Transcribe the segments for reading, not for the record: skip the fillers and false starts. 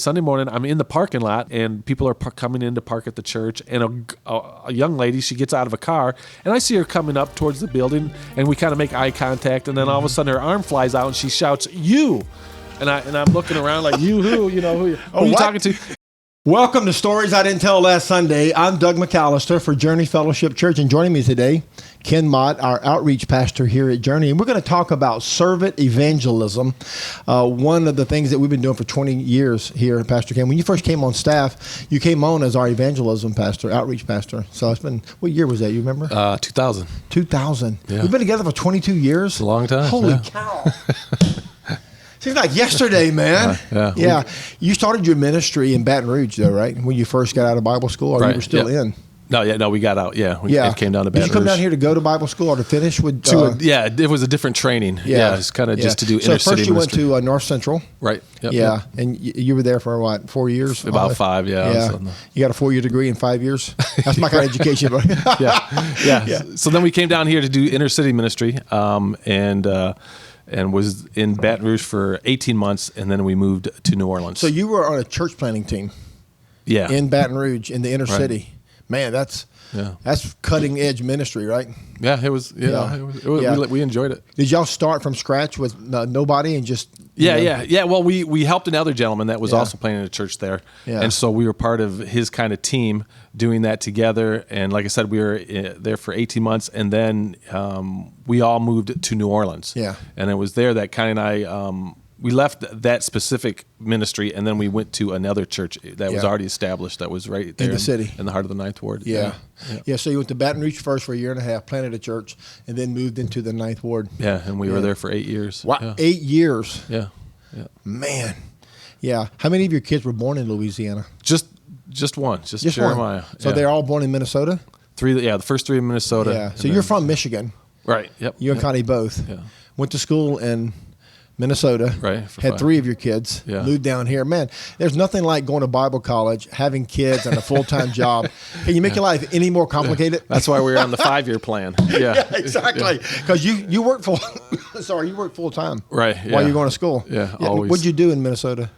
Sunday morning, I'm in the parking lot, and people are coming in to park at the church, and a young lady, she gets out of a car, and I see her coming up towards the building, and we kind of make eye contact, and then all of a sudden her arm flies out, and she shouts, "You!" And I'm looking around like, "You who? You know, who are you talking to?" Welcome to Stories I Didn't Tell Last Sunday. I'm Doug McAllister for Journey Fellowship Church, and joining me today, Ken Mott, our outreach pastor here at Journey. And we're going to talk about servant evangelism, one of the things that we've been doing for 20 years here, Pastor Ken. When you first came on staff, you came on as our evangelism pastor, outreach pastor. So it's been, what year was that, you remember? 2000. 2000. Yeah. We've been together for 22 years. It's a long time. Holy cow. Seems like yesterday, man. Yeah. You started your ministry in Baton Rouge, though, right? When you first got out of Bible school, or Right. you were still in? No, we got out. Yeah, we came down to Baton Rouge. Did you come down here to go to Bible school or to finish with? It was a different training. Yeah, it's kind of just to do inner city So first you ministry. went to North Central. Right. Yep, Yeah, yep. and you were there for what, 4 years? About 5. Yeah. So, You got a 4-year degree in 5 years. That's my kind of education. yeah. So then we came down here to do inner city ministry, and was in Baton Rouge for 18 months, and then we moved to New Orleans. So you were on a church planting team. Yeah. In Baton Rouge, in the inner Right. city. Man, that's cutting edge ministry, right? Yeah, it was. We enjoyed it. Did y'all start from scratch with nobody and just? Yeah. Well, we helped another gentleman that was also planning a church there, and so we were part of his kind of team doing that together. And like I said, we were there for 18 months, and then we all moved to New Orleans. Yeah, and it was there that Connie and I. We left that specific ministry, and then we went to another church that was already established, that was right there in the city, in the heart of the Ninth Ward. Yeah. So you went to Baton Rouge first for a year and a half, planted a church, and then moved into the Ninth Ward. Yeah, and we were there for 8 years. Wow, yeah. 8 years. Yeah. Man. Yeah. How many of your kids were born in Louisiana? Just one. Just Jeremiah. One. So they're all born in Minnesota? 3. Yeah, the first 3 in Minnesota. Yeah. So you're from Michigan. Right. Yep. You and Connie both. Yeah. Went to school in Minnesota, right? Had 5. 3 of your kids, moved down here. Man, there's nothing like going to Bible college, having kids, and a full-time job. Can you make your life any more complicated? That's why we're on the 5-year plan. Yeah, exactly. Because you work full-time, right? While you're going to school. Yeah, always. What'd you do in Minnesota?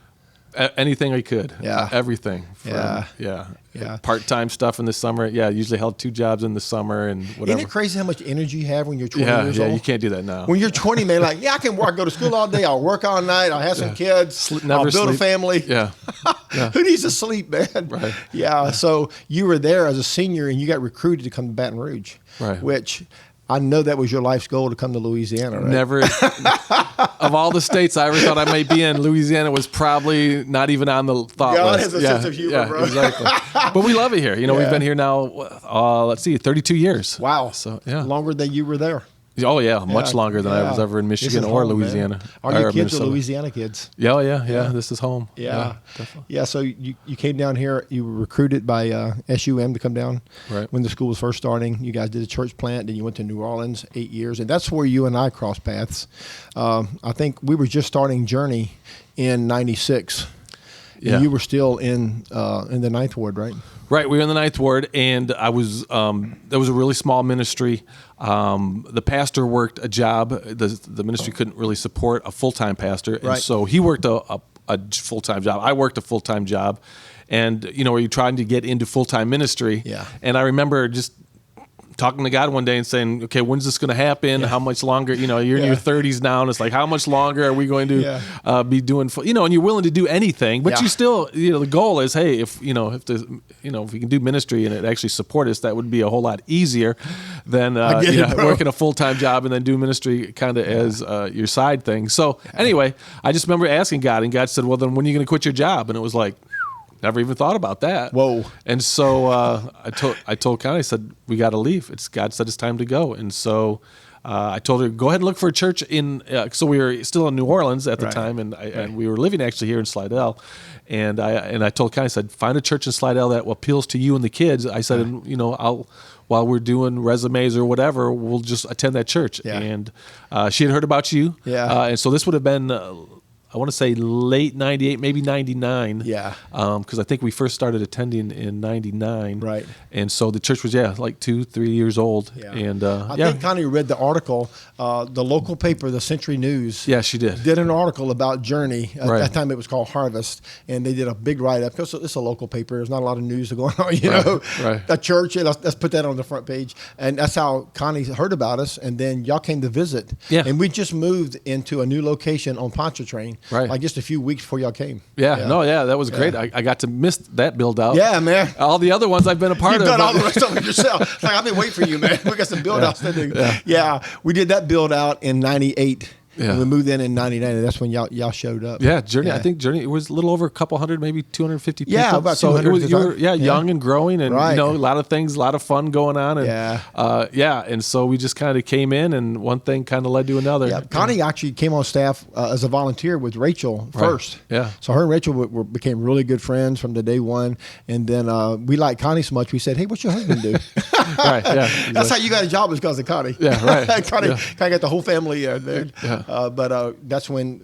Anything I could. Yeah. Everything. Yeah. Part-time stuff in the summer. Yeah, usually held 2 jobs in the summer and whatever. Isn't it crazy how much energy you have when you're 20 years old? Yeah, you can't do that now. When you're 20, man, like, I can work, go to school all day, I'll work all night, I'll have some kids, I'll build a family. Yeah. Who needs to sleep, man? Right. Yeah, so you were there as a senior and you got recruited to come to Baton Rouge, right? Which I know that was your life's goal, to come to Louisiana, right? Never. Of all the states I ever thought I might be in, Louisiana was probably not even on the thought list. God has a sense of humor, bro. Exactly. But we love it here. We've been here now, 32 years. Wow. So, longer than you were there. Oh, yeah. Much longer than I was ever in Michigan or home, Louisiana. Man. Are your kids Louisiana kids? Yeah. This is home. Yeah. Definitely. Yeah, so you came down here. You were recruited by SUM to come down when the school was first starting. You guys did a church plant. Then you went to New Orleans, 8 years. And that's where you and I crossed paths. I think we were just starting Journey in 96. Yeah. And you were still in the Ninth Ward, right? Right, we were in the Ninth Ward, and I was. There was a really small ministry. The pastor worked a job. The ministry couldn't really support a full-time pastor, and so he worked a full-time job. I worked a full-time job, and were you trying to get into full-time ministry? Yeah. And I remember just talking to God one day and saying, okay, when's this going to happen? How much longer? You're in your 30s now, and it's like, how much longer are we going to be doing? And you're willing to do anything, but you still, the goal is, hey, if we can do ministry and it actually support us, that would be a whole lot easier than working a full-time job and then do ministry kind of as your side thing. So anyway, I just remember asking God, and God said, well, then when are you going to quit your job? And it was like, never even thought about that. Whoa! And so I told Connie, I said, we got to leave. God said it's time to go. And so I told her, go ahead and look for a church in. So we were still in New Orleans at the time, and we were living actually here in Slidell. And I told Connie, I said, find a church in Slidell that appeals to you and the kids. I said, while we're doing resumes or whatever, we'll just attend that church. Yeah. And she had heard about you. Yeah. And so this would have been I want to say late 98, maybe 99. Yeah. Because I think we first started attending in 99. Right. And so the church was, like 2-3 years old. Yeah. And I think Connie read the article. The local paper, the Century News. Yeah, she did an article about Journey. At Right. that time, it was called Harvest, and they did a big write-up because it's a local paper. There's not a lot of news going on, you know. Right. A church. Let's put that on the front page, and that's how Connie heard about us. And then y'all came to visit. Yeah. And we just moved into a new location on Pontchartrain. Right. Like just a few weeks before y'all came. Yeah, that was great. I got to miss that build out. Yeah, man. All the other ones I've been a part You've of. done all the rest of it yourself. Like, I've been waiting for you, man. We got some build outs to do. Yeah, we did that build out in 98. Yeah. And we moved in 99, and that's when y'all showed up. Yeah, Journey. I think Journey, it was a little over a couple hundred, maybe 250 people. Yeah, about so 200. it was, you were, young and growing, and Right. a lot of things, a lot of fun going on. And, and so we just kind of came in, and one thing kind of led to another. Yeah, Connie actually came on staff as a volunteer with Rachel first. Yeah. So her and Rachel became really good friends from the day one, and then we liked Connie so much we said, "Hey, what's your husband do?" Right. Yeah. Exactly. That's how you got a job, is because of Connie. Yeah. Right. Connie got the whole family there. Yeah. But that's when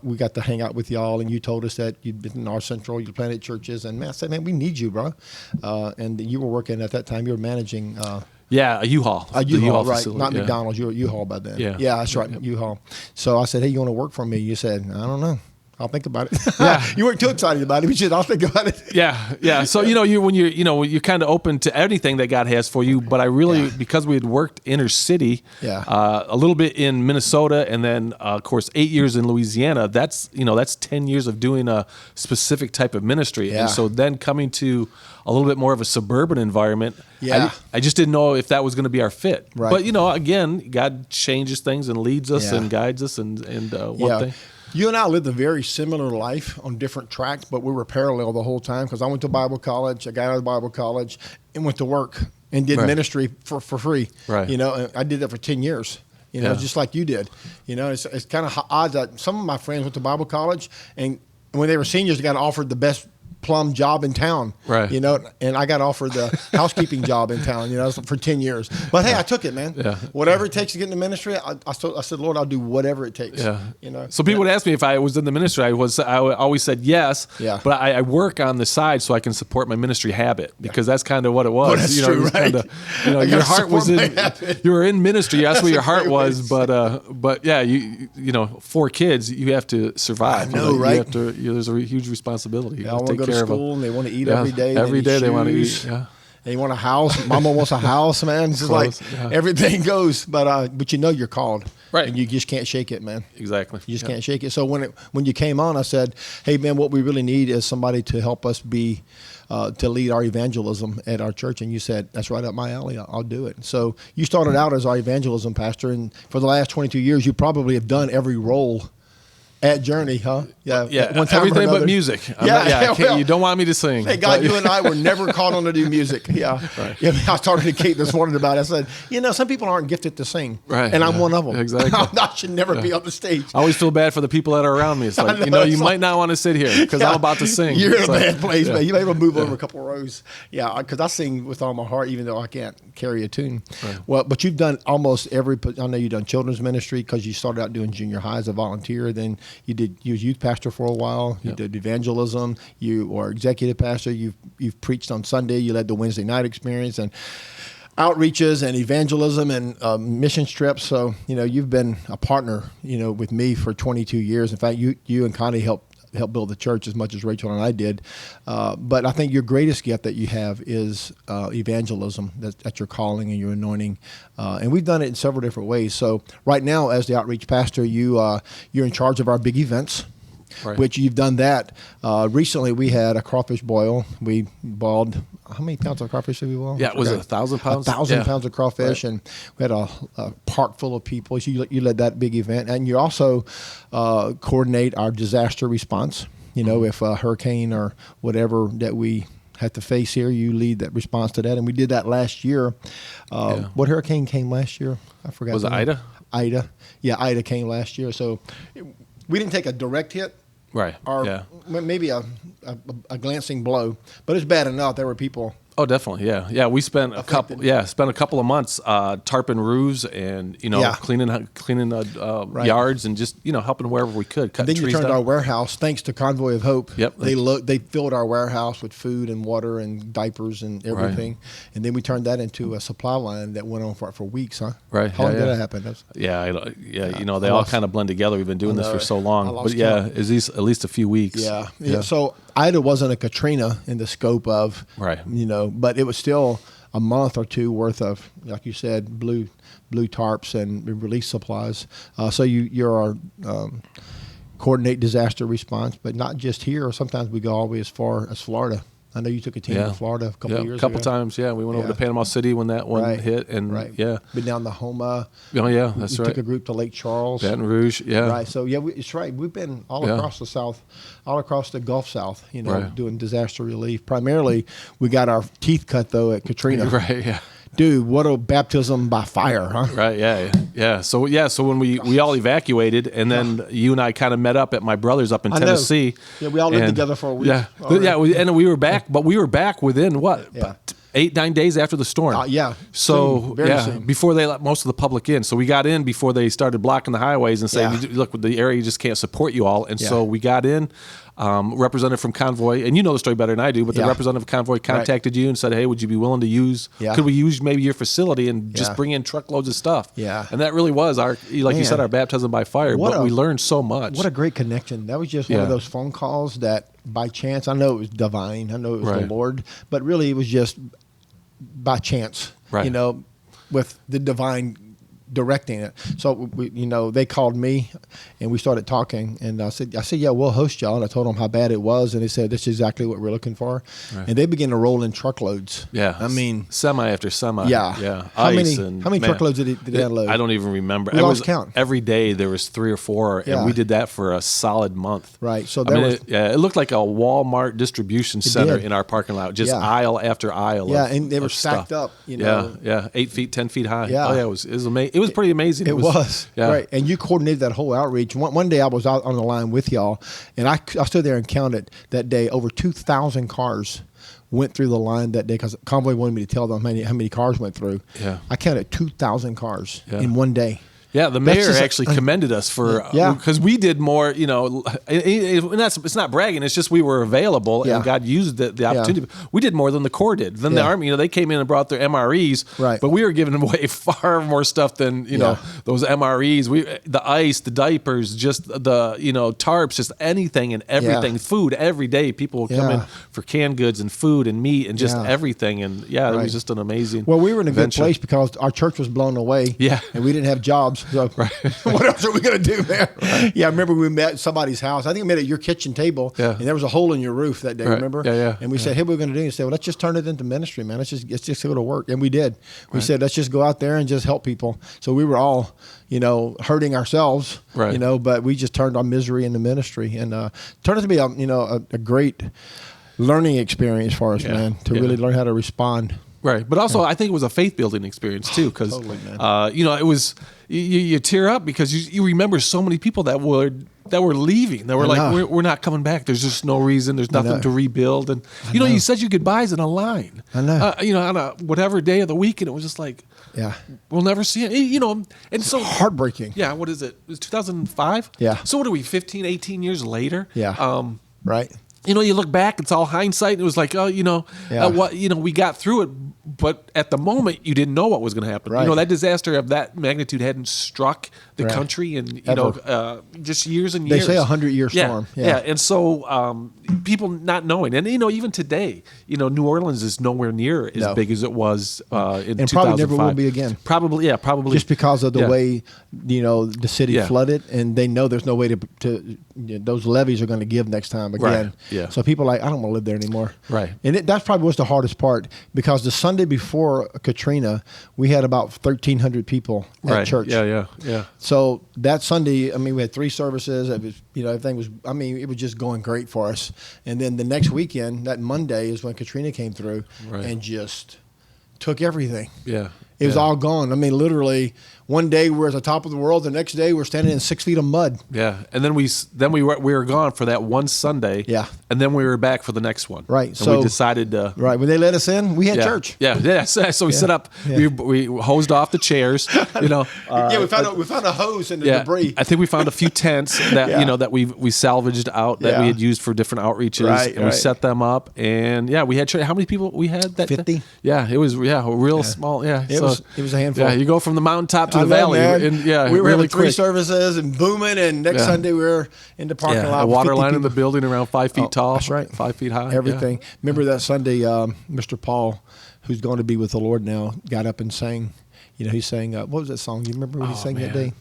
we got to hang out with y'all, and you told us that you'd been in our central, you planted churches, and man, I said, man, we need you, bro. And you were working at that time. You were managing. A U-Haul. A U-Haul, right? Facility. Not McDonald's. You were U-Haul by then. Yeah. That's right. U-Haul. So I said, hey, you want to work for me? You said, I don't know. I'll think about it. Yeah. You weren't too excited about it, but you said, I'll think about it. Yeah. So, when you're kind of open to anything that God has for you, but I really, because we had worked inner city, a little bit in Minnesota, and then, of course, 8 years in Louisiana, that's 10 years of doing a specific type of ministry. Yeah. And so then coming to a little bit more of a suburban environment, I just didn't know if that was going to be our fit. Right. But, again, God changes things and leads us and guides us and one thing. You and I lived a very similar life on different tracks, but we were parallel the whole time because I went to Bible college, I got out of Bible college, and went to work and did ministry for free. Right. And I did that for 10 years. Just like you did. It's kind of odd that some of my friends went to Bible college, and when they were seniors, they got offered the best plum job in town. Right. And I got offered the housekeeping job in town, for 10 years. But hey, I took it, man. Yeah. Whatever it takes to get in the ministry, I said, Lord, I'll do whatever it takes. Yeah. So people would ask me if I was in the ministry. I always said yes. Yeah. But I work on the side so I can support my ministry habit, because that's kind of what it was. Well, that's true, right? Your heart was in. You were in ministry. That's where your heart was. But yeah, 4 kids, you have to survive. I know, right? You have to. There's a huge responsibility. They all want to go to school and they want to eat every day. Every day they want to eat. Yeah. They want a house. Mama wants a house, man. It's just like everything goes. But you're called. Right. And you just can't shake it, man. Exactly. You just can't shake it. So when you came on, I said, hey, man, what we really need is somebody to help us to lead our evangelism at our church. And you said, that's right up my alley. I'll do it. So you started out as our evangelism pastor. And for the last 22 years, you probably have done every role at Journey, huh? Yeah. One time everything but music. You don't want me to sing. Hey, God, you and I were never called on to do music. Yeah. Right. I talked to Kate this morning about it. I said, some people aren't gifted to sing. Right. And I'm one of them. Exactly. I should never be on the stage. I always feel bad for the people that are around me. It's like, you might not want to sit here because I'm about to sing. You're in a bad place, man. You may able to move over a couple of rows. Yeah, because I sing with all my heart, even though I can't carry a tune. Right. Well, but you've done almost I know you've done children's ministry because you started out doing junior high as a volunteer. Then you was youth pastor for a while. You did evangelism. You were executive pastor. You've preached on Sunday. You led the Wednesday night experience and outreaches and evangelism and mission trips. So you've been a partner with me for 22 years. In fact, you and Connie helped build the church as much as Rachel and I did. But I think your greatest gift that you have is evangelism. That's your calling and your anointing. And we've done it in several different ways. So right now, as the outreach pastor, you're in charge of our big events. Right. Which you've done that. Recently, we had a crawfish boil. We boiled, how many pounds of crawfish did we boil? Yeah, was it 1,000 pounds? 1,000 pounds of crawfish, and we had a park full of people. So you led that big event, and you also coordinate our disaster response. If a hurricane or whatever that we have to face here, you lead that response to that, and we did that last year. What hurricane came last year? I forgot. Was it Ida? Ida. Yeah, Ida came last year. So we didn't take a direct hit. Right. Or maybe a glancing blow, but it's bad enough. There were people Oh, definitely. Yeah. We spent a couple of months tarping roofs and, cleaning yards and just, helping wherever we could. And then you turned our warehouse, thanks to Convoy of Hope. Yep. They filled our warehouse with food and water and diapers and everything. Right. And then we turned that into a supply line that went on for weeks, huh? Right. How long did that happen? They all kind of blend together. We've been doing this for so long. But at least a few weeks. Yeah. So Ida wasn't a Katrina in the scope of, but it was still a month or two worth of, like you said, blue tarps and relief supplies. So you're our coordinate disaster response, but not just here. Sometimes we go all the way as far as Florida. I know you took a team to Florida a couple of years ago. A couple times, We went over to Panama City when that one hit. And been down to Homa. Oh, yeah, that's right. Took a group to Lake Charles. Baton Rouge, Right, so it's right. We've been all across the South, all across the Gulf South, doing disaster relief. Primarily, we got our teeth cut, though, at Katrina. Right, yeah. Dude, what a baptism by fire, huh? Right, yeah. So when we all evacuated, and then you and I kind of met up at my brother's up in Tennessee. Yeah, we all lived together for a week. And we were back, but we were back within what? Yeah. 8-9 days after the storm. So soon. Before they let most of the public in. So we got in before they started blocking the highways and saying, look, the area just can't support you all. And so we got in. Representative from Convoy, and you know the story better than I do, but the representative of Convoy contacted you and said, hey, would you be willing to use, could we use maybe your facility and just bring in truckloads of stuff? Yeah. And that really was you said, our baptism by fire, but we learned so much. What a great connection. That was just one of those phone calls that by chance, I know it was divine, I know it was the Lord, but really it was just by chance, with the divine directing it. So they called me and we started talking, and I said, yeah, we'll host y'all. And I told them how bad it was, and they said, that's exactly what we're looking for. Right. And they began to roll in truckloads. Yeah. I mean, semi after semi. Yeah. How many truckloads did they unload? I don't even remember. We lost count. Every day there was 3 or 4, and we did that for a solid month. Right. So it looked like a Walmart distribution center in our parking lot, just aisle after aisle. And they were stacked up. 8 feet, 10 feet high. Yeah. Oh yeah, it was amazing. It was pretty amazing. It was. Right. And you coordinated that whole outreach. One day I was out on the line with y'all, and I stood there and counted that day over 2,000 cars went through the line that day, because Convoy wanted me to tell them how many cars went through. Yeah. I counted 2,000 cars in one day. Yeah, the mayor actually commended us for because we did more. It's not bragging. It's just we were available, and God used the opportunity. We did more than the Corps did. Then the Army, they came in and brought their MREs, but we were giving away far more stuff than those MREs. The ice, the diapers, just the tarps, just anything and everything. Food every day. People would come in for canned goods and food and meat and just everything. And it was just an amazing. Well, we were in a adventure. good place because our church was blown away. Yeah, and we didn't have jobs. So what else are we going to do, man? Right. Yeah, I remember we met at somebody's house. I think we met at your kitchen table, and there was a hole in your roof that day, remember? Yeah. And we said, hey, what are we going to do? And he said, well, let's just turn it into ministry, man. Let's just go to work. And we did. We said, let's just go out there and just help people. So we were all, hurting ourselves, but we just turned our misery into ministry, and turned it to be a great learning experience for us, man, to really learn how to respond. Right, but also I think it was a faith building experience too, because totally, it was you tear up because you remember so many people that were leaving. They were like, we're not coming back. There's just no reason. There's nothing to rebuild, and you said your goodbyes in a line. I know. On a whatever day of the week, and it was just like, we'll never see it. And so heartbreaking. Yeah, what is it? It was 2005. Yeah. So what are we? 15, 18 years later. Yeah. Right. You look back, it's all hindsight. And it was like, we got through it, but at the moment, you didn't know what was going to happen. Right. That disaster of that magnitude hadn't struck the country in, just years and years. They say 100-year storm. Yeah. And so people not knowing. And, even today, New Orleans is nowhere near as big as it was in 2005. And probably never will be again. Probably. Just because of the way, the city flooded, and they know there's no way to those levees are going to give next time again. Right. Yeah. So people are like, I don't want to live there anymore. Right. And that's probably what's the hardest part, because the Sunday before Katrina, we had about 1,300 people at church. Yeah. So that Sunday, we had 3 services. It was, everything was, it was just going great for us. And then the next weekend, that Monday, is when Katrina came through and just took everything. Yeah. It was all gone. Literally, one day we're at the top of the world, the next day we're standing in 6 feet of mud. Yeah, and then we were gone for that one Sunday. Yeah, and then we were back for the next one. Right. And so we decided to. Right when they let us in, we had church. Yeah. So we set up. Yeah. We hosed off the chairs. We found a hose in the debris. I think we found a few tents that that we salvaged out that we had used for different outreaches. Right. And we set them up, and we had church. How many people we had that 50. Yeah, it was a real small. Yeah, it was a handful. Yeah, you go from the mountaintop to the valley. And, we were having 3 services and booming, and next Sunday we were in the parking lot. A water line in the building around 5 feet tall. That's right. 5 feet high. Everything. Remember that Sunday, Mr. Paul, who's going to be with the Lord now, got up and sang. He sang, what was that song? You remember what he sang that day?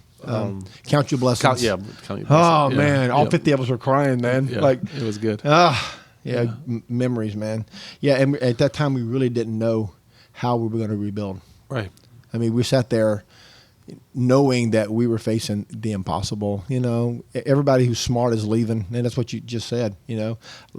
Count Your Blessings. Count Your Blessings. Oh, man. All 50 of us were crying, man. Yeah, it was good. Memories, man. Yeah, and at that time we really didn't know how we were going to rebuild. Right. I mean, we sat there knowing that we were facing the impossible. Everybody who's smart is leaving, and that's what you just said.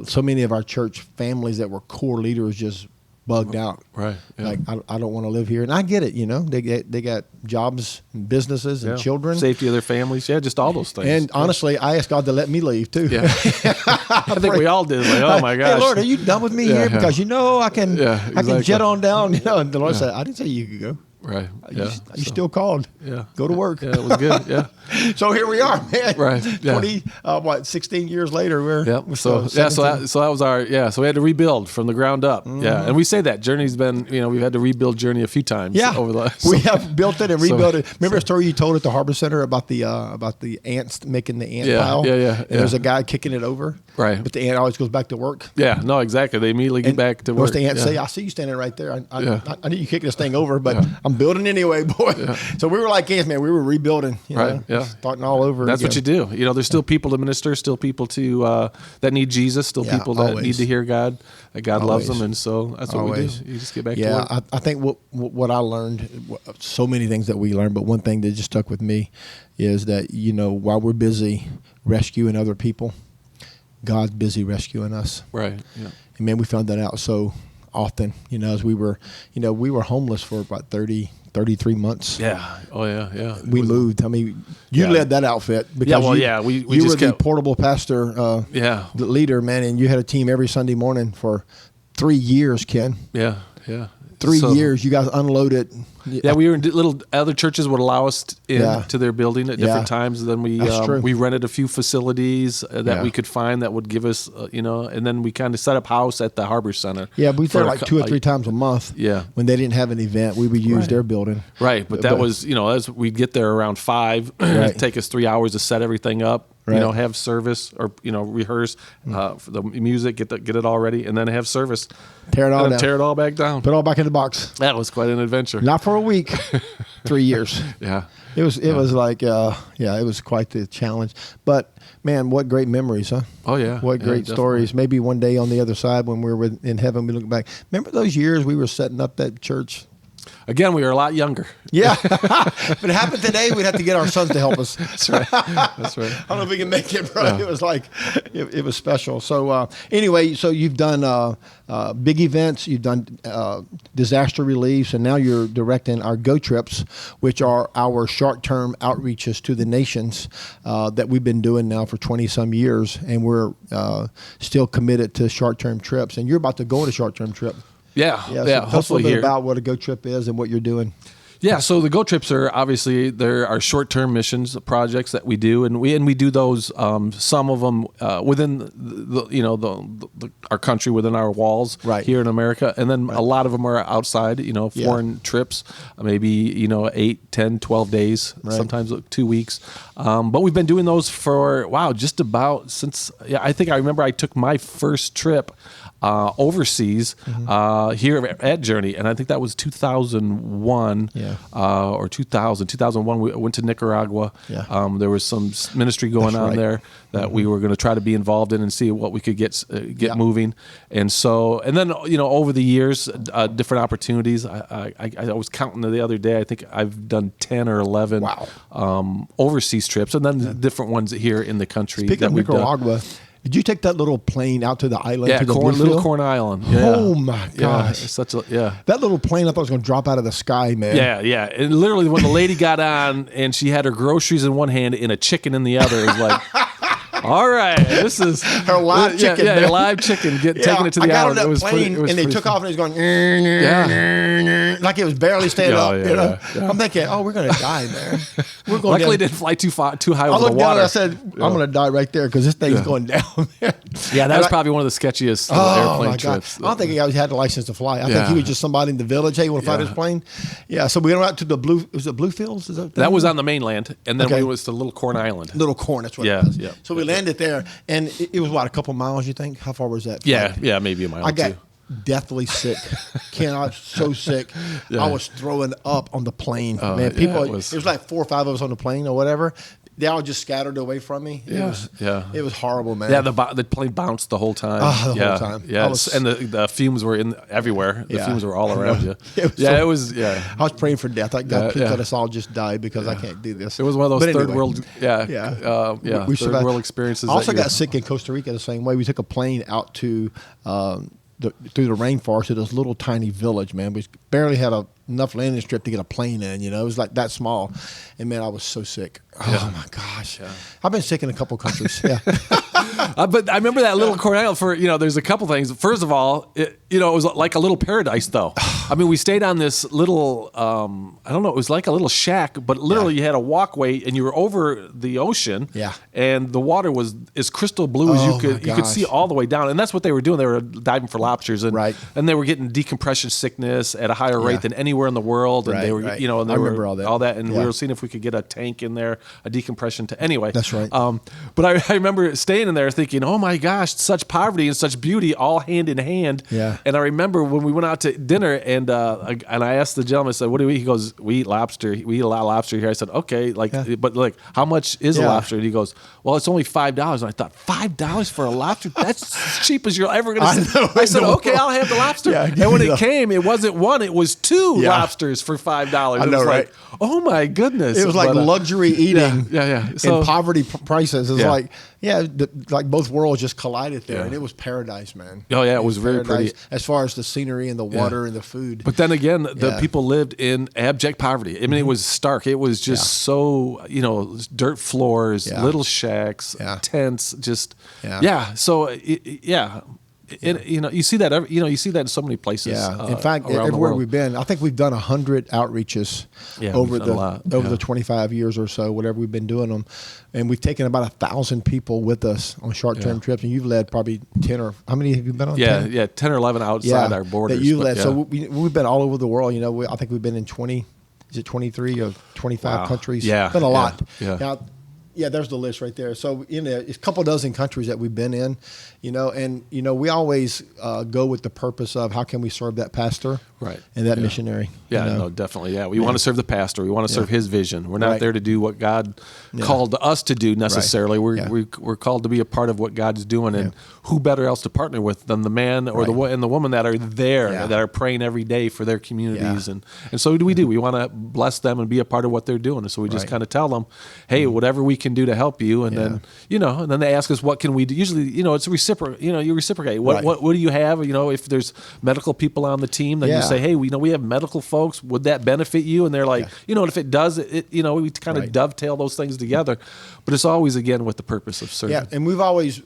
So many of our church families that were core leaders just bugged out. Right. Yeah. Like, I don't want to live here. And I get it, they got jobs and businesses and children. Safety of their families. Yeah, just all those things. And honestly, I asked God to let me leave too. Yeah. I think we all did. Like, oh my gosh. Hey, Lord, are you done with me here? Because I can I can jet on down. And the Lord said, I didn't say you could go. Right. You still called. Yeah. Go to work. Yeah, it was good. Yeah. So here we are, man. Right. Yeah. 16 years later, we're so that was our so we had to rebuild from the ground up. Mm-hmm. Yeah. And we say that Journey's been, we've had to rebuild Journey a few times over the last. We have built it and rebuilt it. Remember a story you told at the Harbor Center about the ants making the ant pile? Yeah. And there's a guy kicking it over. Right. But the ant always goes back to work. Yeah, no, exactly. They immediately get back to work. What's the ant say? I see you standing right there. I need you kicking this thing over, but I'm building anyway, boy. Yeah. So we were like ants, man. We were rebuilding, starting all over. That's what you do. There's still people to minister, still people to that need Jesus, still people that need to hear God, that God loves them, and so that's what we do. You just get back to work. Yeah, I think what I learned, so many things that we learned, but one thing that just stuck with me is that, while we're busy rescuing other people, God's busy rescuing us. Right. Yeah. And man, we found that out so often, as we were homeless for about 33 months. Yeah. Oh yeah. We moved. I mean, you led that outfit because we you just were the portable pastor the leader, man, and you had a team every Sunday morning for 3 years, Ken. Yeah. 3 years, you guys unloaded. Yeah, we were in little other churches would allow us to their building at different times. Then we rented a few facilities that we could find that would give us, and then we kind of set up house at the Harbor Center. Yeah, we were like 2 or 3 times a month. Yeah, when they didn't have an event, we would use their building. Right, but that was as we'd get there around 5, it'd take us 3 hours to set everything up. Right. Have service or rehearse for the music, get it all ready, and then have service. Tear it all down. Tear it all back down. Put it all back in the box. That was quite an adventure. Not for a week. 3 years. Yeah. It was like it was quite the challenge. But man, what great memories, huh? Oh yeah. What great stories. Maybe one day on the other side when we're in heaven, we look back. Remember those years we were setting up that church? Again, we were a lot younger. Yeah. If it happened today, we'd have to get our sons to help us. That's right. I don't know if we can make it, bro. It was like, it was special. So anyway, so you've done big events, you've done disaster reliefs, and now you're directing our Go Trips, which are our short-term outreaches to the nations that we've been doing now for 20-some years, and we're still committed to short-term trips. And you're about to go on a short-term trip. Yeah. So tell us a little bit about what a Go Trip is and what you're doing. Yeah, so the Go Trips are obviously there are short-term missions projects that we do, and we do those. Some of them within our country, within our walls, here in America, and then a lot of them are outside. Foreign trips, maybe 8, 10, 12 days, sometimes 2 weeks. But we've been doing those for just about since. Yeah, I think I remember I took my first trip overseas here at Journey, and I think that was 2001 or 2001. We went to Nicaragua. There was some ministry going on there that we were going to try to be involved in and see what we could get moving. And so, and then over the years, different opportunities. I was counting the other day. I think I've done 10 or 11 overseas trips, and then different ones here in the country. Speaking of Nicaragua. Did you take that little plane out to the island? Yeah, to the little Corn Island. Yeah. Oh my gosh, it's such a That little plane, I thought was going to drop out of the sky, man. Yeah, yeah. And literally, when the lady got on and she had her groceries in one hand and a chicken in the other, it was like, all right, this is her live chicken. Yeah, live chicken. Taking it to the island. I got on that plane and they took off and it was going, like it was barely staying up. I'm thinking, oh, we're going to die, man. We're going. Luckily, it didn't fly too high over the water. I looked down and I said, I'm going to die right there because this thing's going down. Yeah, that was probably one of the sketchiest airplane trips. I don't think he had the license to fly. I think he was just somebody in the village. Hey, you want to fly this plane? Yeah. So we went out to the Bluefields. That was on the mainland, and then we went to Little Corn Island. Little Corn, that's what it was. Yeah. So we landed there, and it was, what, a couple miles, you think? How far was that? Yeah, maybe a mile or two. I got deathly sick. Ken, I was so sick. I was throwing up on the plane. Man, people, it was like 4 or 5 of us on the plane or whatever. They all just scattered away from me. It was horrible, man. Yeah, the plane bounced the whole time. The whole time. Yeah, and the fumes were everywhere. The fumes were all around you. It was. I was praying for death. Like, God, please let us all just die because I can't do this. It was one of those third world third world experiences. I also got sick in Costa Rica the same way. We took a plane out to through the rainforest to this little tiny village, man. We barely had enough landing strip to get a plane in, It was like that small. And, man, I was so sick. Oh, my gosh. Yeah. I've been sick in a couple countries. Yeah. But I remember that little Corn Island for, there's a couple things. First of all, it was like a little paradise, though. I mean, we stayed on this little, I don't know, it was like a little shack, but literally you had a walkway and you were over the ocean. Yeah. And the water was as crystal blue as you could see all the way down. And that's what they were doing. They were diving for lobsters. And they were getting decompression sickness at a higher rate than anywhere in the world. And they were, and they I remember all that. And we were seeing if we could get a tank in there, a decompression tank. Anyway. That's right. But I remember staying in there thinking, oh my gosh, such poverty and such beauty all hand in hand. Yeah. And I remember when we went out to dinner and I asked the gentleman, I said, what do we eat? He goes, we eat lobster. We eat a lot of lobster here. I said, okay, but how much is a lobster? And he goes, well, it's only $5. And I thought, $5 for a lobster? That's as cheap as you're ever going to see. I said, okay, I'll have the lobster. And when it came, it wasn't one, it was 2 lobsters for $5. I know, right? Oh my goodness. It was like luxury eating So, and poverty prices. It's like, like both worlds just collided there, and it was paradise, man. Oh yeah, it was very pretty as far as the scenery and the water and the food. But then again, the people lived in abject poverty. I mean, it was stark. It was just so dirt floors, little shacks, tents, just So And, you see that you see that in so many places. Yeah, in fact, everywhere we've been, I think we've done 100 outreaches over the 25 years or so, whatever we've been doing them, and we've taken about 1,000 people with us on short-term trips. And you've led probably 10 or how many have you been on? 10 or 11 outside our borders. That you led. So we've been all over the world. I think we've been in 20. Is it 23 or 25 countries? Yeah, it's been a lot. Yeah. Yeah, there's the list right there. So, it's a couple dozen countries that we've been in, and, we always go with the purpose of how can we serve that pastor and that missionary. Yeah, no, definitely. Yeah, we want to serve the pastor. We want to serve his vision. We're not there to do what God called us to do necessarily. We're called to be a part of what God's doing, and who better else to partner with than the man or the woman that are there, that are praying every day for their communities. And so what do we do? We want to bless them and be a part of what they're doing. And so we just kind of tell them, hey, whatever we can do to help you, and then and then they ask us, what can we do? Usually, it's reciprocal. You reciprocate. What do you have? If there's medical people on the team, then you say, hey, we have medical folks. Would that benefit you? And they're like, and if it does, we kind of dovetail those things together. But it's always again with the purpose of serving. Yeah, and we've always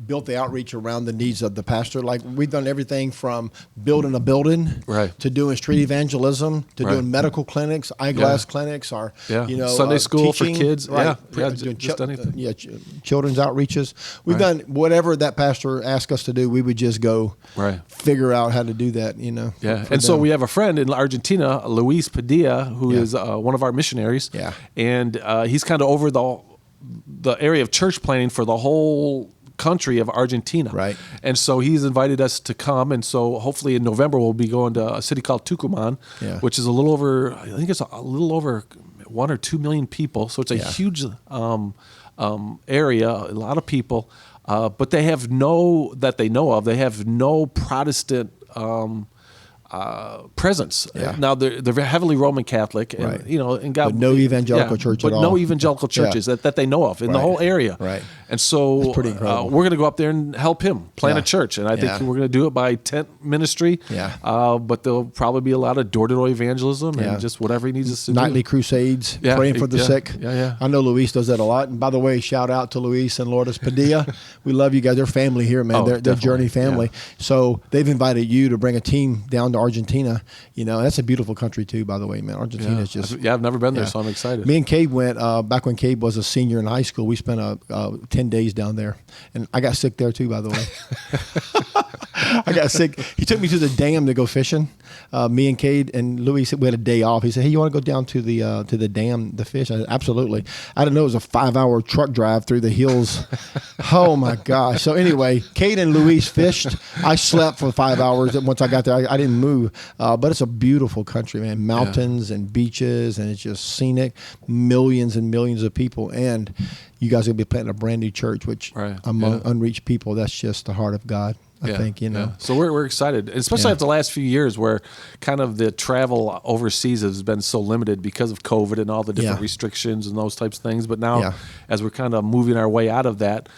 built the outreach around the needs of the pastor. Like we've done everything from building a building to doing street evangelism to doing medical clinics, eyeglass clinics, or Sunday school teaching, for kids. Just anything. Children's outreaches. We've done whatever that pastor asked us to do. We would just go figure out how to do that. And so we have a friend in Argentina, Luis Padilla, who is one of our missionaries. Yeah, and he's kind of over the area of church planning for the whole country of Argentina. Right. And so he's invited us to come. And so hopefully in November, we'll be going to a city called Tucumán, which is a little over 1 or 2 million people. So it's a huge area, a lot of people. But they have they have no Protestant presence. Yeah. Now they're heavily Roman Catholic, and Right. and God, But no evangelical church at but all. no evangelical churches that they know of in the Right. whole area. Right. And so That's pretty incredible. we're going to go up there and help him plant a church, and I think we're going to do it by tent ministry. Yeah. But there'll probably be a lot of door-to-door evangelism and just whatever he needs us to Nightly do. crusades, praying for the sick. Yeah. I know Luis does that a lot. And by the way, shout out to Luis and Lourdes Padilla. We love you guys. They're family here, man. They're Journey family. Yeah. So they've invited you to bring a team down to Argentina. That's a beautiful country too, by the way, man. Argentina is just. I've never been there, so I'm excited. Me and Cabe went back when Cabe was a senior in high school. We spent 10 days down there, and I got sick there too, by the way. I got sick. He took me to the dam to go fishing. Me and Cade and Louis said we had a day off. He said, "Hey, you want to go down to the dam to fish?" I said, "Absolutely." I didn't know it was a 5-hour truck drive through the hills. Oh my gosh! So anyway, Cade and Louis fished. I slept for 5 hours. And once I got there, I didn't move. But it's a beautiful country, man. Mountains and beaches, and it's just scenic. Millions and millions of people, and you guys are gonna be planting a brand new church, which among unreached people, that's just the heart of God. I think, So we're excited, especially after the last few years where kind of the travel overseas has been so limited because of COVID and all the different restrictions and those types of things. But now, as we're kind of moving our way out of that,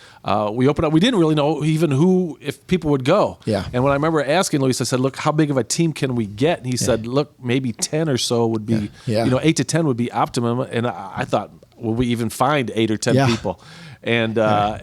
we opened up. We didn't really know even if people would go. Yeah. And when I remember asking Luis, I said, "Look, how big of a team can we get?" And he said, "Look, maybe 10 or so would be, 8 to 10 would be optimum." And I thought, will we even find 8 or 10 people? And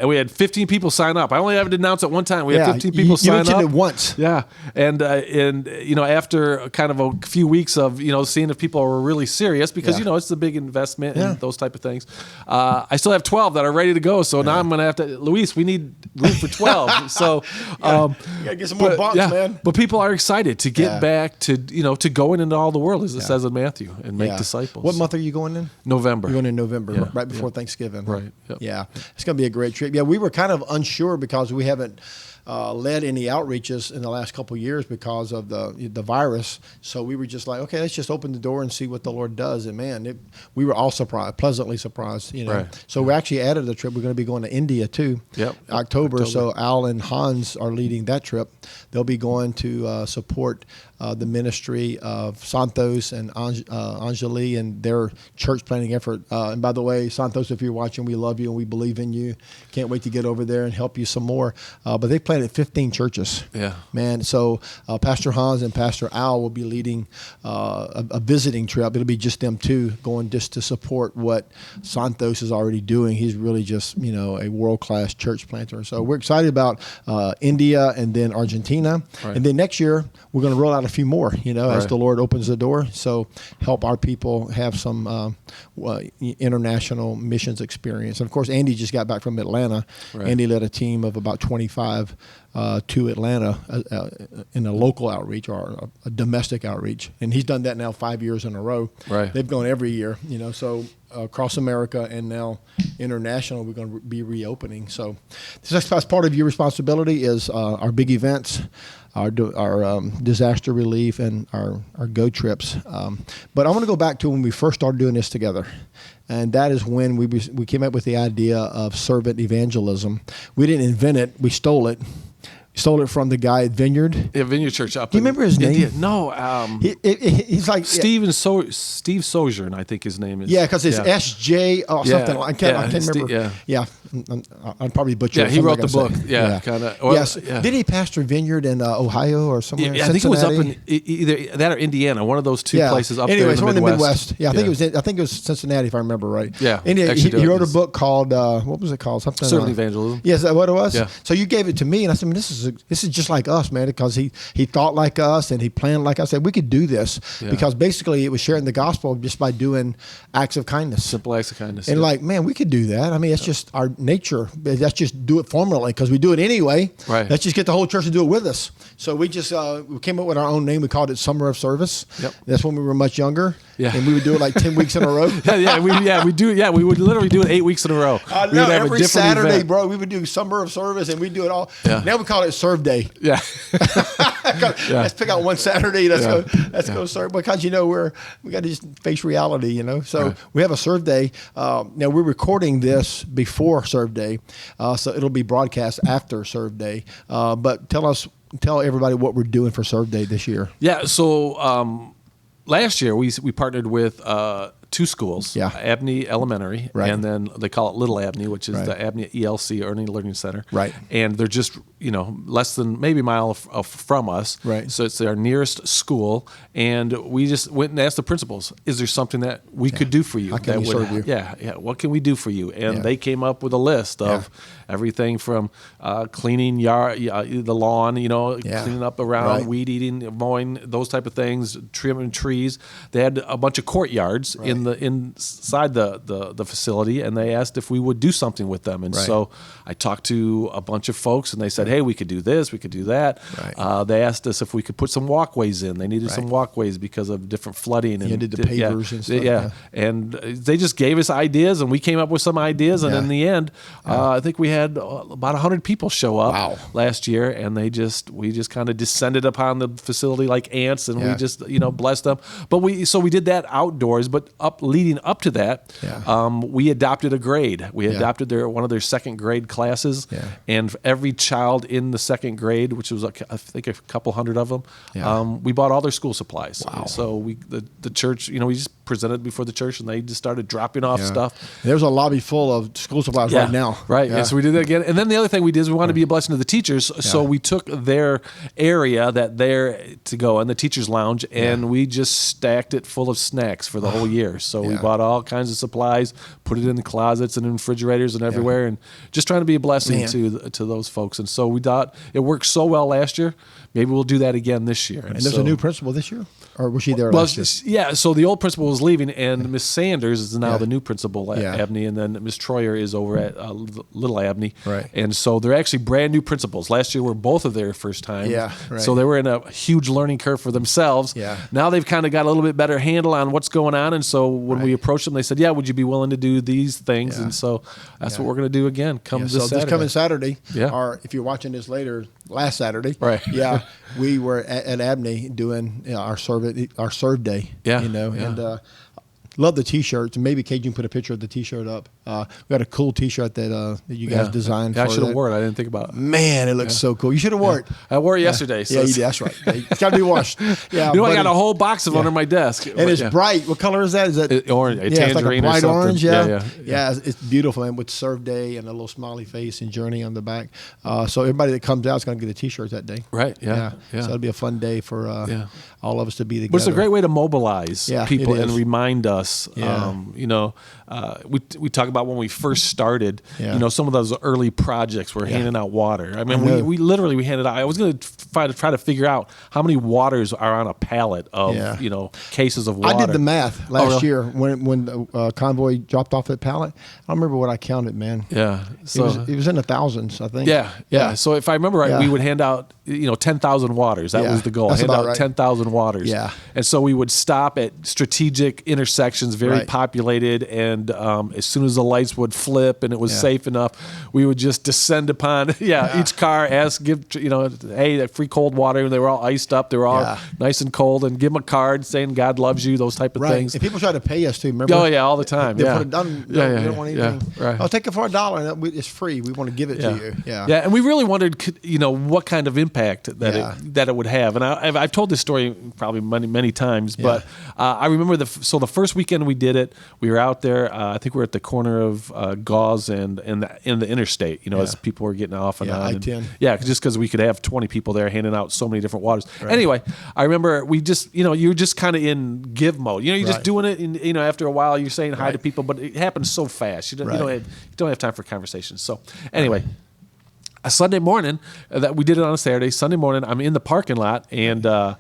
we had 15 people sign up. I only had to announce it one time. We had 15 people sign up. You mentioned it once. Yeah. And after kind of a few weeks of, seeing if people are really serious, because, it's a big investment and those type of things. I still have 12 that are ready to go. So now I'm going to have to, Luis, we need room for 12. So, you got to get some more bumps, man. But people are excited to get back to, to going into all the world, as it says in Matthew, and make disciples. What month are you going in? November. You're going in November, right before Thanksgiving. Right. Yep. Yeah. It's going to be a great trip. Yeah, we were kind of unsure because we haven't led any outreaches in the last couple of years because of the virus. So we were just like, okay, let's just open the door and see what the Lord does. And man, we were all pleasantly surprised. Right. So we actually added a trip. We're going to be going to India too. October. So Al and Hans are leading that trip. They'll be going to support the ministry of Santos and Anjali and their church planting effort. And by the way, Santos, if you're watching, we love you and we believe in you. Can't wait to get over there and help you some more. But they planted 15 churches. Yeah, man. So Pastor Hans and Pastor Al will be leading a visiting trip. It'll be just them two going just to support what Santos is already doing. He's really just a world-class church planter. So we're excited about India and then Argentina, and then next year we're going to roll out a few more, as the Lord opens the door. So help our people have some international missions experience. And of course, Andy just got back from Atlanta. Andy led a team of about 25 to Atlanta in a local outreach or a domestic outreach. And he's done that now 5 years in a row. They've gone every year, so across America and now international, we're going to be reopening. So that's part of your responsibility is our big events, our disaster relief, and our go trips. But I want to go back to when we first started doing this together. And that is when we came up with the idea of servant evangelism. We didn't invent it. We stole it. Stole it from the guy at Vineyard. Yeah, Vineyard Church up. Do you remember his name? India? No. He's like Steve Sojourn, I think his name is. Yeah, because it's SJ or something. I can't remember. I'm probably butchering. Yeah, he wrote the book. Yeah, kind of. Yes. Yeah. Did he pastor Vineyard in Ohio or somewhere? Yeah, I think it was up in either that or Indiana, one of those two places up there in the Midwest. Yeah, I think it was Cincinnati if I remember right. Yeah. He wrote a book called what was it called? Something. Servant Evangelism. Yes, is that what it was? Yeah. So you gave it to me, and I said, this is just like us, man, because he thought like us and he planned like us. I said we could do this because basically it was sharing the gospel just by doing acts of kindness, simple acts of kindness, and man, we could do that. I mean, it's just our nature. Let's just do it formally because we do it anyway. Let's just get the whole church to do it with us. So we just we came up with our own name. We called it Summer of Service. That's when we were much younger. And we would do it like 10 weeks in a row. We do. Yeah, we would literally do it 8 weeks in a row. No, every Saturday, event. Bro, we would do Summer of Service, and we do it all. Now we call it Serve Day. Yeah. Let's pick out one Saturday. Let's go serve because we got to just face reality. So we have a Serve Day. Now we're recording this before Serve Day, so it'll be broadcast after Serve Day. But tell us tell everybody what we're doing for Serve Day this year. Yeah. So last year we partnered with 2 schools, Abney Elementary, and then they call it Little Abney, which is the Abney ELC, Early Learning Center. Right. And they're just, less than maybe a mile from us. Right. So it's our nearest school. And we just went and asked the principals, is there something that we could do for you? How can we serve you? Yeah. What can we do for you? And they came up with a list of everything from cleaning the lawn, cleaning up around, weed eating, mowing, those type of things, trimming trees. They had a bunch of courtyards inside the facility, and they asked if we would do something with them. And so I talked to a bunch of folks, and they said, hey, we could do this, we could do that. Right. They asked us if we could put some walkways in. They needed some walkways because of different flooding. And did the pavers and stuff. Yeah. And they just gave us ideas, and we came up with some ideas. And in the end, I think we had about 100 people show up last year, and we just kind of descended upon the facility like ants, and we just blessed them. But we did that outdoors, but leading up to that, we adopted a grade. We adopted one of their second grade classes, and every child in the second grade, which was I think a couple hundred of them, we bought all their school supplies. Wow. So the church, we just presented before the church, and they just started dropping off stuff. There's a lobby full of school supplies right now. Right. And so we did that again. And then the other thing we did is we wanted to be a blessing to the teachers. So we took their area that they're to go in the teacher's lounge, and we just stacked it full of snacks for the whole year. So we bought all kinds of supplies, put it in the closets and in refrigerators and everywhere, and just trying to be a blessing to those folks. And so we thought it worked so well last year. Maybe we'll do that again this year. And there's a new principal this year? Or was she there last year? Yeah, so the old principal was leaving, and Miss Sanders is now the new principal at Abney, and then Miss Troyer is over at Little Abney. Right. And so they're actually brand new principals. Last year were both of their first time. Yeah, right. So they were in a huge learning curve for themselves. Yeah. Now they've kind of got a little bit better handle on what's going on, and so when we approached them, they said, would you be willing to do these things? And so that's what we're going to do again this Saturday. This coming Saturday, or if you're watching this later, last Saturday, we were at Abney doing our serve day. And love the T-shirts. And maybe Cajun put a picture of the T-shirt up. We got a cool T-shirt that you guys designed. I should have wore it. I didn't think about it. Man, it looks so cool. You should have wore it. I wore it yesterday. So you did. That's right. It's got to be washed. Yeah, I got a whole box of under my desk. And it's bright. What color is that? Is that orange? Tangerine, it's like a bright orange. Yeah. Yeah. It's beautiful, and with Serve Day and a little smiley face and Journey on the back. So everybody that comes out is going to get a T-shirt that day. Right. Yeah. So it'll be a fun day for all of us to be together. But it's a great way to mobilize people and remind us. Yeah. We talk about when we first started. Some of those early projects were handing out water. I mean, we literally handed out. I was going to try to figure out how many waters are on a pallet of cases of water. I did the math last year when the convoy dropped off that pallet. I don't remember what I counted, man. Yeah, so it was in the thousands, I think. Yeah. So if I remember right, we would hand out 10,000 waters. That was the goal. Hand out right. 10,000 waters. Yeah. And so we would stop at strategic intersections, very populated, and as soon as the lights would flip and it was safe enough, we would just descend upon each car, give hey, that free cold water. They were all iced up. They were all nice and cold, and give them a card saying God loves you, those type of things. And people try to pay us too. Remember? Oh yeah, all the time. They put it down. We don't want anything. Right. I'll take it for $1. It's free. We want to give it to you. Yeah. And we really wondered, what kind of impact that it would have. And I've told this story probably many times, but I remember the first weekend we did it, we were out there. I think we were at the corner of Gauze and the interstate. As people were getting off and on. I-10. Just because we could have 20 people there handing out so many different waters. Right. Anyway, I remember we just you're just kind of in give mode. You're just doing it, and after a while you're saying hi to people, but it happens so fast. You don't have time for conversations. So anyway. A Sunday morning, that we did it on a Saturday. Sunday morning, I'm in the parking lot, and I'm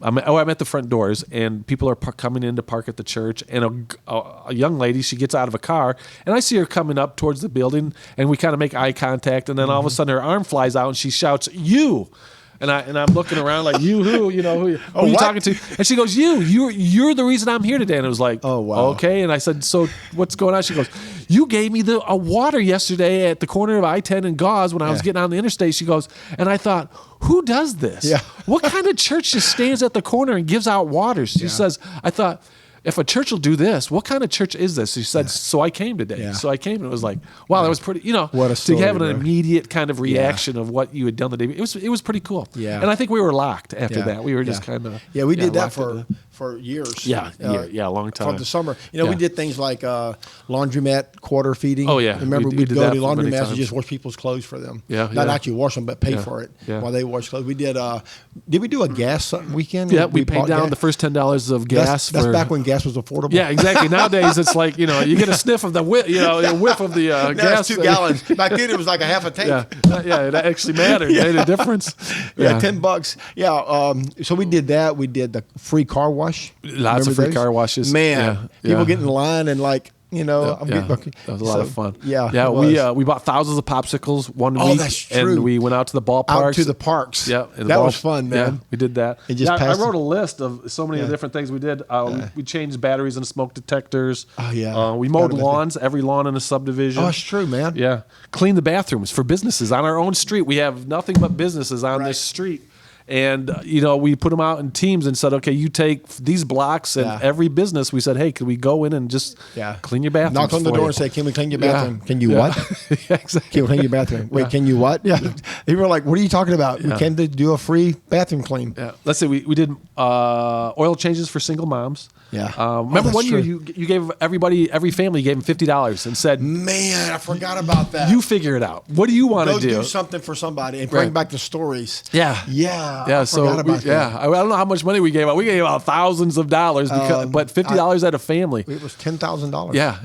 at the front doors, and people are coming in to park at the church. And a young lady, she gets out of a car, and I see her coming up towards the building, and we kind of make eye contact, and then all of a sudden her arm flies out, and she shouts, "You!" And I'm looking around like, you who? Who are you talking to? And she goes, you're the reason I'm here today. And it was like, oh, wow. Okay. And I said, so what's going on? She goes, you gave me a water yesterday at the corner of I-10 and Gauze when I was getting on the interstate. She goes, and I thought, who does this? Yeah. What kind of church just stands at the corner and gives out waters? She says, I thought, if a church will do this, what kind of church is this? He said, so I came today. Yeah. So I came, and it was like, wow, that was pretty, what a story, to have an bro. immediate kind of reaction of what you had done the day. It was pretty cool. Yeah. And I think we were locked after that. We were just kind of. Yeah, we did that for years. Yeah, a long time. From the summer. We did things like laundromat quarter feeding. Oh, yeah. Remember, We we'd did go that to for many laundromats and times. just wash people's clothes for them. Yeah, Not yeah. actually wash them, but pay for it while they wash clothes. We did we do a gas weekend? Yeah, we paid bought down gas. the first $10 of gas. That's back when gas was affordable. Yeah, exactly. Nowadays, it's like, you get a sniff of the whiff, a whiff of the Now gas. it's 2 gallons. Back then, it was like a half a tank. Yeah, that actually mattered. It made a difference. Yeah, $10. Yeah, so we did that. We did the free car wash. Lots of free car washes. Man, people get in line and like, that was a lot of fun. Yeah, we bought thousands of popsicles one week. That's true. And we went out to the ballparks. Out to the parks. Yeah, that was fun, man. Yeah, we did that. I wrote a list of so many different things we did. We changed batteries and smoke detectors. Oh, yeah. We mowed lawns, every lawn in a subdivision. Oh, it's true, man. Yeah. Cleaned the bathrooms for businesses on our own street. We have nothing but businesses on this street. And, we put them out in teams and said, okay, you take these blocks, and every business, we said, hey, could we go in and just clean your bathroom? Knock on the door and say, can we clean your bathroom? Can you what? Yeah, exactly. Can we clean your bathroom? Wait, can you what? Yeah. They were like, what are you talking about? We came to do a free bathroom clean. Yeah. Let's say we did oil changes for single moms. Yeah. Remember one year you gave every family, you gave them $50 and said, man, I forgot about that. You figure it out. What do you want to do? Do something for somebody and bring back the stories. Yeah. Yeah. Yeah. So I don't know how much money we gave out. We gave out thousands of dollars, but $50 at a family. It was $10,000. Yeah.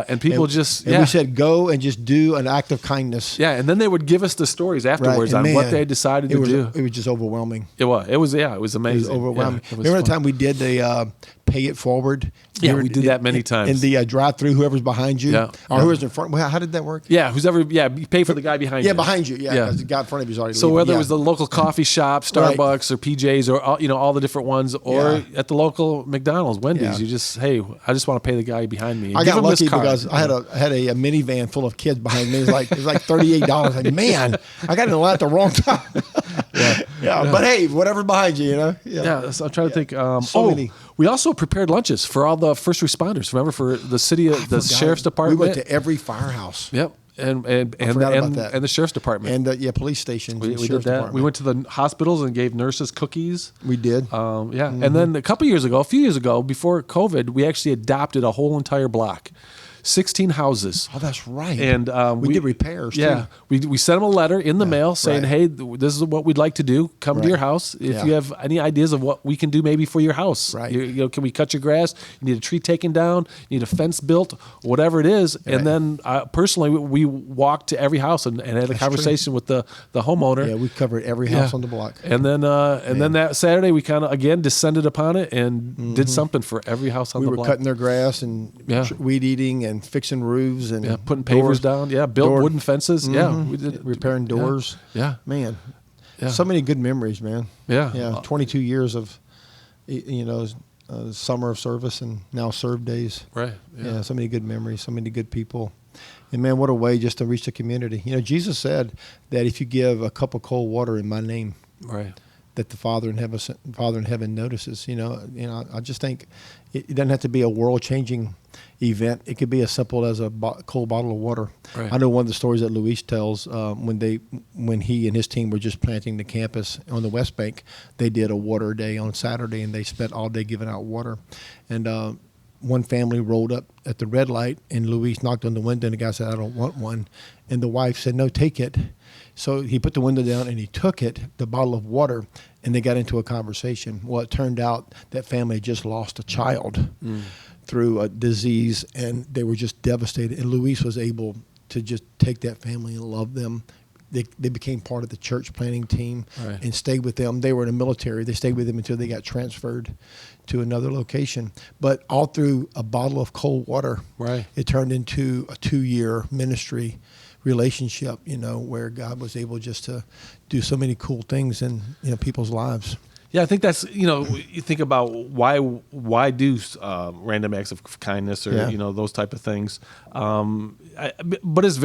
And people we said go and just do an act of kindness. Yeah. And then they would give us the stories afterwards on what they decided to do. It was just overwhelming. It was amazing. It was overwhelming. Remember the time we did the pay it forward? Yeah, we did that many times. In the drive-through, whoever's behind you, or whoever's in front. How did that work? Yeah, you pay for the guy behind you. Yeah, behind you. Yeah, because the guy in front of you is already. So whether it was the local coffee shop, Starbucks, or PJ's, or all the different ones, or at the local McDonald's, Wendy's, you just I just want to pay the guy behind me. I got lucky because I had a minivan full of kids behind me. It was like $38. Like, man, I got in the line at the wrong time. Yeah. But hey, whatever's behind you, Yeah. So I'm trying to think. Many. We also prepared lunches for all the first responders. Remember, for the city, the sheriff's department. We went to every firehouse. Yep, and the sheriff's department and police stations. We did that. We went to the hospitals and gave nurses cookies. We did. And then a few years ago, before COVID, we actually adopted a whole entire block. 16 houses. Oh, that's right. And we did repairs too. Yeah, we sent them a letter in the mail saying, "Hey, this is what we'd like to do. Come to your house if you have any ideas of what we can do, maybe for your house. Right. Can we cut your grass? You need a tree taken down. You need a fence built, whatever it is." Right. And then personally, we walked to every house and had a conversation with the homeowner. Yeah, we covered every house on the block. And then then that Saturday, we kind of again descended upon it and did something for every house on the block. We were cutting their grass and weed eating and fixing roofs and putting pavers down. Yeah, built wooden fences. Mm-hmm. Yeah, we did repairing doors. Yeah, man, so many good memories, man. Yeah. 22 years of summer of service and now serve days. Right. Yeah, so many good memories, so many good people. And man, what a way just to reach the community. Jesus said that if you give a cup of cold water in my name, right, that the Father in heaven notices. I just think it doesn't have to be a world-changing event. It could be as simple as a cold bottle of water. Right. I know one of the stories that Luis tells when he and his team were just planting the campus on the West Bank. They did a water day on Saturday, and they spent all day giving out water. And one family rolled up at the red light, and Luis knocked on the window, and the guy said, "I don't want one." And the wife said, "No, take it." So he put the window down and he took it, the bottle of water, and they got into a conversation. Well, it turned out that family had just lost a child through a disease, and they were just devastated. And Luis was able to just take that family and love them. They became part of the church planning team and stayed with them. They were in the military. They stayed with them until they got transferred to another location. But all through a bottle of cold water, it turned into a 2-year ministry relationship, where God was able just to do so many cool things in people's lives. Yeah, I think that's, you think about why do random acts of kindness or, those type of things. But it's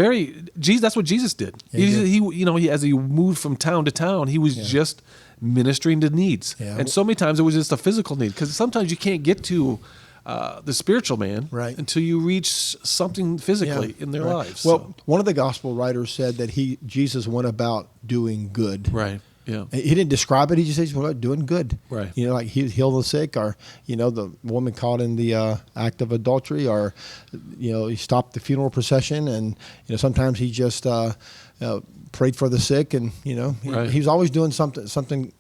that's what Jesus did. He as he moved from town to town, he was just ministering to needs. Yeah. And so many times it was just a physical need, because sometimes you can't get to the spiritual man until you reach something physically in their lives. Well, one of the gospel writers said that Jesus went about doing good. Right. Yeah. He didn't describe it. He just said, well, doing good. Right. Like he healed the sick, or, the woman caught in the act of adultery, or, he stopped the funeral procession. And, sometimes he just prayed for the sick. And, he was always doing something,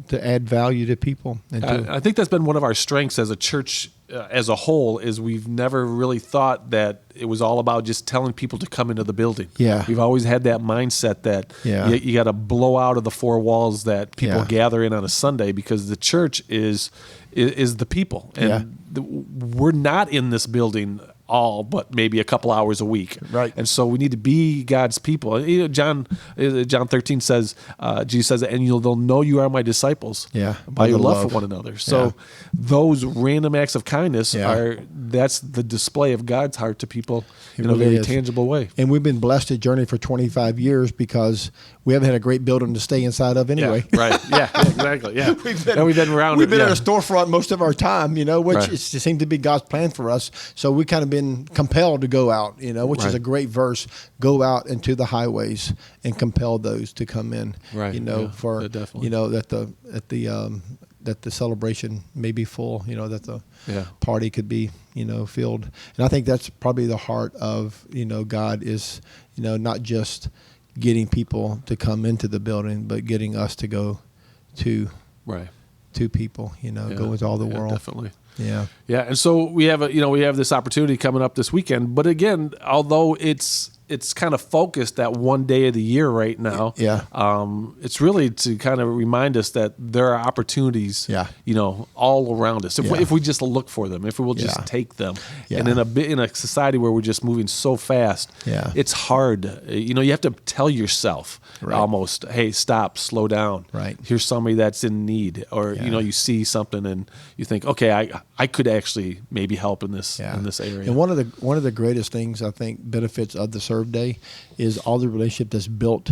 to add value to people. And I think that's been one of our strengths as a church as a whole, is we've never really thought that it was all about just telling people to come into the building. Yeah. We've always had that mindset that you got to blow out of the four walls that people gather in on a Sunday, because the church is the people. And we're not in this building all but maybe a couple hours a week. Right. And so we need to be God's people. John 13 says, Jesus says, and they'll know you are my disciples by your love for one another. So those random acts of kindness that's the display of God's heart to people in a very tangible way. And we've been blessed at Journey for 25 years because we haven't had a great building to stay inside of anyway. Yeah, right. Yeah, exactly. Yeah. we've been around. We've been at a storefront most of our time, which it seemed to be God's plan for us. So we kind of been compelled to go out, which is a great verse. Go out into the highways and compel those to come in. Right. For that the celebration may be full. That the party could be filled. And I think that's probably the heart of God is not just getting people to come into the building, but getting us to go to people. Go into all the world. Definitely. Yeah. Yeah. And so we have this opportunity coming up this weekend, but again, although it's kind of focused that one day of the year right now. Yeah. It's really to kind of remind us that there are opportunities, all around us. If we just look for them, if we will just take them. Yeah. And in a society where we're just moving so fast, it's hard. You have to tell yourself almost, hey, stop, slow down. Right. Here's somebody that's in need, or you see something and you think, okay, I could actually maybe help in this area. And one of the greatest things I think benefits of the Serve Day is all the relationship that's built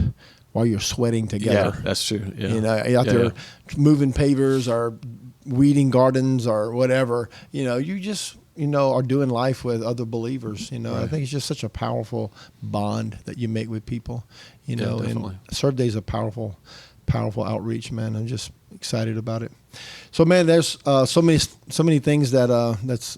while you're sweating together. Yeah, that's true. Yeah. Out there moving pavers or weeding gardens or whatever. You just are doing life with other believers. I think it's just such a powerful bond that you make with people. Definitely. And Serve Day is a powerful outreach, man. I'm just excited about it. So, man, there's so many things that's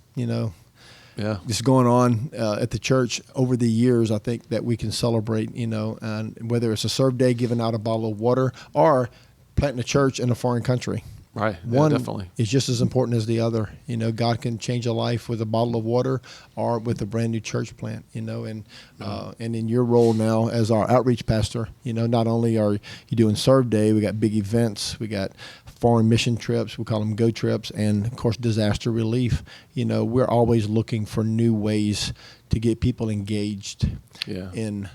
just going on at the church over the years. I think that we can celebrate, and whether it's a Serve Day, giving out a bottle of water, or planting a church in a foreign country. Right. One definitely is just as important as the other. God can change a life with a bottle of water or with a brand new church plant. And in your role now as our outreach pastor, not only are you doing Serve Day, we got big events, we got foreign mission trips, we call them Go trips, and of course disaster relief. We're always looking for new ways to get people engaged in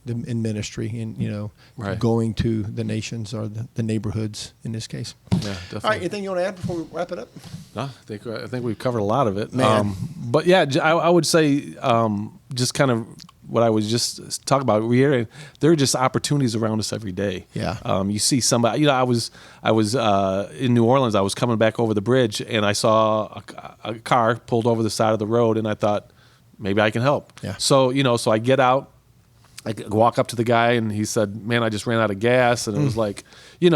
in ministry, and going to the nations or the neighborhoods in this case. Yeah, definitely. All right, anything you want to add before we wrap it up? No, I think we've covered a lot of it. Man. But yeah, I would say just kind of what I was just talking about. There are just opportunities around us every day. Yeah. You see somebody. I was in New Orleans. I was coming back over the bridge, and I saw a car pulled over the side of the road, and I thought maybe I can help. Yeah. So so I get out. I walk up to the guy, and he said, "Man, I just ran out of gas." And it was like, and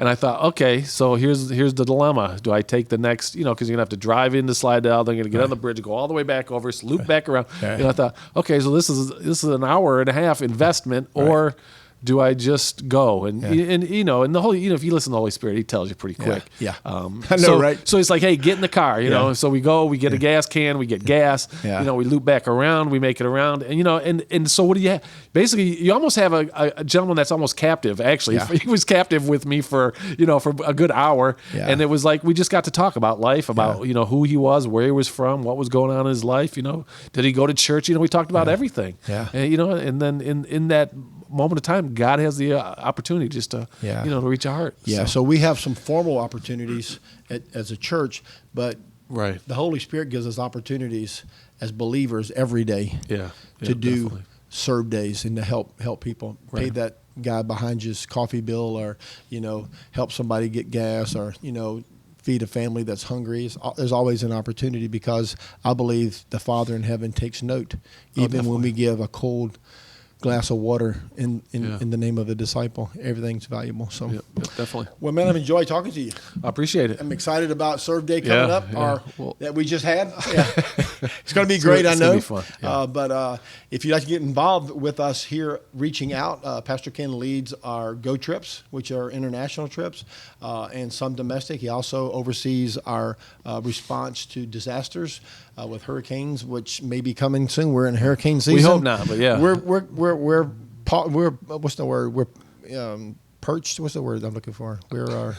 I thought, okay, so here's the dilemma. Do I take the next, because you're going to have to drive into Slidell, then you're going to get on the bridge, go all the way back over, loop back around. I thought, okay, so this is an hour and a half investment, or do I just go? And and the whole, if you listen to the Holy Spirit, He tells you pretty quick. Yeah. I know, right? So it's like, hey, get in the car, So we go, we get a gas can, we get gas, we loop back around, we make it around, and so what do you have? Basically, you almost have a gentleman that's almost captive. Actually, he was captive with me for a good hour, and it was like we just got to talk about life, about who he was, where he was from, what was going on in his life. Did he go to church? We talked about everything. Yeah. And, and then in that moment of time, God has the opportunity just to to reach a heart. Yeah. So we have some formal opportunities as a church, but the Holy Spirit gives us opportunities as believers every day. To do definitely. Serve days and to help people. Pay that guy behind you's coffee bill, or help somebody get gas, or feed a family that's hungry. There's always an opportunity, because I believe the Father in heaven takes note, even when we give a cold glass of water in the name of a disciple. Everything's valuable. So definitely. Well, man, I've enjoyed talking to you. I appreciate it. I'm excited about Serve Day coming up, that we just had. It's going to be It's great, I know. It's going to be fun. But if you'd like to get involved with us here, reaching out, Pastor Ken leads our Go trips, which are international trips, and some domestic. He also oversees our response to disasters with hurricanes, which may be coming soon. We're in hurricane season. We hope not, but yeah. We're what's the word? We're perched. What's the word I'm looking for? We're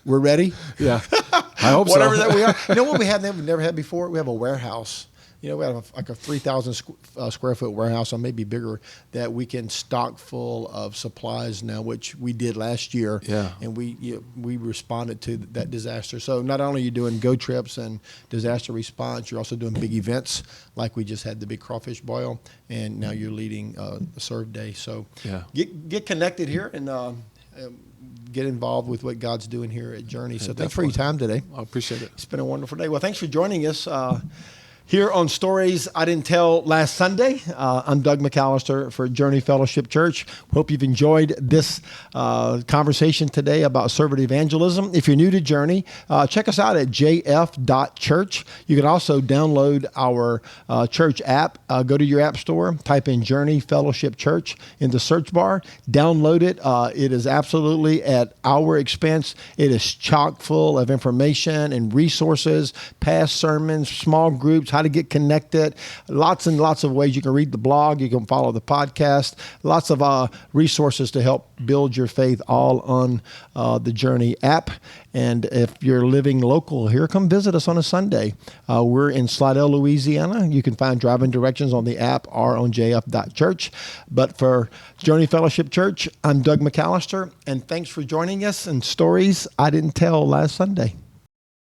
ready. Yeah, I hope Whatever so. that we are. You know what we have that we've never had before? We have a warehouse. We have like a 3,000 square foot warehouse, or maybe bigger, that we can stock full of supplies now, which we did last year. Yeah. And we responded to that disaster. So not only are you doing Go trips and disaster response, you're also doing big events, like we just had the big crawfish boil, and now you're leading the Serve Day. So get connected here and get involved with what God's doing here at Journey. So thanks for your time today. I appreciate it. It's been a wonderful day. Well, thanks for joining us here on Stories I Didn't Tell Last Sunday. I'm Doug McAllister for Journey Fellowship Church. Hope you've enjoyed this conversation today about servant evangelism. If you're new to Journey, check us out at jf.church. You can also download our church app. Go to your app store, type in Journey Fellowship Church in the search bar, download it. It is absolutely at our expense. It is chock full of information and resources, past sermons, small groups, how to get connected, lots and lots of ways you can read the blog, you can follow the podcast, lots of resources to help build your faith, all on the Journey app. And if you're living local here, come visit us on a Sunday. We're in Slidell, Louisiana. You can find driving directions on the app or on jf.church. But for Journey Fellowship Church, I'm Doug McAllister, and thanks for joining us in Stories I Didn't Tell Last Sunday.